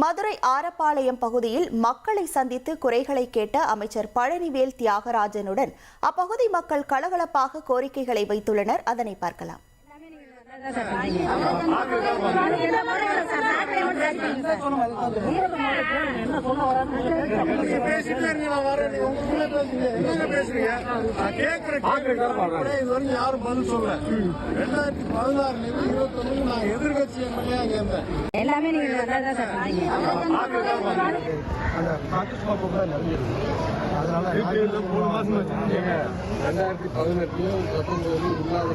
மதுரை ஆரப்பாளையம் பகுதியில் மக்களை சந்தித்து குறைகளை கேட்ட அமைச்சர் பழனிவேல் தியாகராஜனுடன் அப்பகுதி மக்கள் கலகலப்பாக கோரிக்கைகளை வைத்துள்ளனர். அதனை பார்க்கலாம். யாரும் பதில் சொல்ல 2016 நான் எதிர்கட்சி எல்லாமே அதனால 3 மாசம் 2018 இல்லாத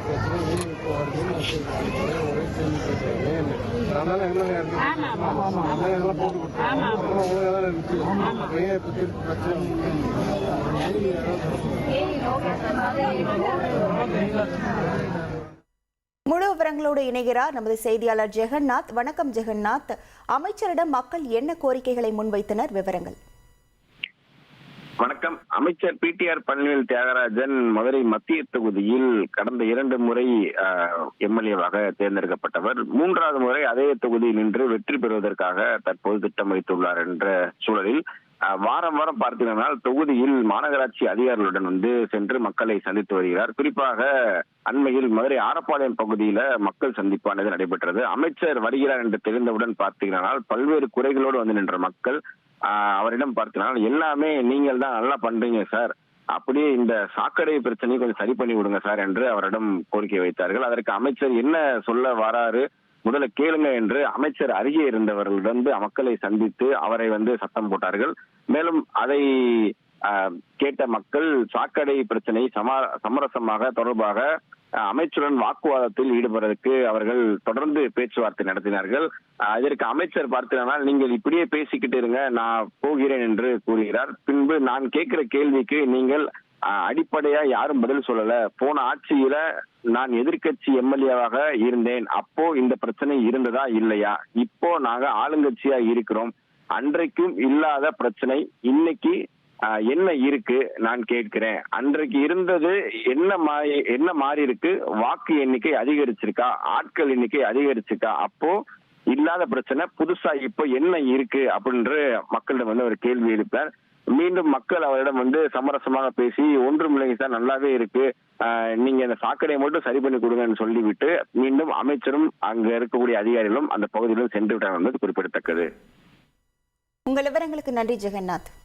பிரச்சனை முழு விவரங்களோடு இணைகிறார் நமது செய்தியாளர் ஜெகநாத். வணக்கம் ஜெகநாத். அமைச்சரிடம் மக்கள் என்ன கோரிக்கைகளை முன்வைத்தனர்? விவரங்கள். வணக்கம். அமைச்சர் பிடிஆர் பழனிவேல் தியாகராஜன் மதுரை மத்திய தொகுதியில் கடந்த 2 முறை எம்எல்ஏவாக தேர்ந்தெடுக்கப்பட்டவர். 3வது முறை அதே தொகுதியில் நின்று வெற்றி பெறுவதற்காக தற்போது திட்டம் வைத்துள்ளார் என்ற சூழலில் வாரம் வாரம் பார்த்தீங்கன்னா தொகுதியில் மாநகராட்சி அதிகாரிகளுடன் சென்று மக்களை சந்தித்து வருகிறார். குறிப்பாக அண்மையில் மதுரை ஆரப்பாளையம் பகுதியில மக்கள் சந்திப்பானது நடைபெற்றது. அமைச்சர் வருகிறார் என்று தெரிந்தவுடன் பார்த்தீங்கன்னா பல்வேறு குறைகளோடு நின்ற மக்கள் அவரிடம் பார்த்தீங்கன்னா எல்லாமே நீங்கள் தான் நல்லா பண்றீங்க சார், அப்படியே இந்த சாக்கடை பிரச்சனையை கொஞ்சம் சரி பண்ணி விடுங்க சார் என்று அவரிடம் கோரிக்கை வைத்தார்கள். அதற்கு அமைச்சர் என்ன சொல்ல வராரு முதல்ல கேளுங்க என்று அமைச்சர் அருகே இருந்தவர்களிடம் மக்களை சந்தித்து அவரை சத்தம் போட்டார்கள். மேலும் அதை கேட்ட மக்கள் சாக்கடை பிரச்சனை சமரசமாக தொடர்பாக அமைச்சருடன் வாக்குவாதத்தில் ஈடுபடுவதற்கு அவர்கள் தொடர்ந்து பேச்சுவார்த்தை நடத்தினார்கள். இதற்கு அமைச்சர் பார்த்தீங்கன்னா நீங்கள் இப்படியே பேசிக்கிட்டு இருங்க, நான் போகிறேன் என்று கூறுகிறார். பின்பு நான் கேட்கிற கேள்விக்கு நீங்கள் அடிப்படையா யாரும் பதில் சொல்லல, போன ஆட்சியில நான் எதிர்கட்சி எம்எல்ஏவாக இருந்தேன், அப்போ இந்த பிரச்சனை இருந்ததா இல்லையா, இப்போ நாங்க ஆளுங்கட்சியா இருக்கிறோம், அன்றைக்கும் இல்லாத பிரச்சனை இன்னைக்கு என்ன இருக்கு நான் கேட்கிறேன், அன்றைக்கு இருந்தது என்ன மாறி இருக்கு, வாக்கு எண்ணிக்கை அதிகரிச்சிருக்கா, ஆட்கள் எண்ணிக்கை அதிகரிச்சிருக்கா, அப்போ இல்லாத பிரச்சனை புதுசா இப்போ என்ன இருக்கு அப்படின்று மக்களிடம் ஒரு கேள்வி எழுப்பார். மீண்டும் மக்கள் அவரிடம் சமரசமாக பேசி ஒன்றுமில்லைங்க சார், நல்லாவே இருக்கு, நீங்க இந்த சாக்கடையை மட்டும் சரி பண்ணி கொடுங்கன்னு சொல்லிவிட்டு மீண்டும் அமைச்சரும் அங்க இருக்கக்கூடிய அதிகாரிகளும் அந்த பகுதியிலும் சென்று விட்டார் என்பது குறிப்பிடத்தக்கது. உங்கள் விவரங்களுக்கு நன்றி ஜெகநாத்.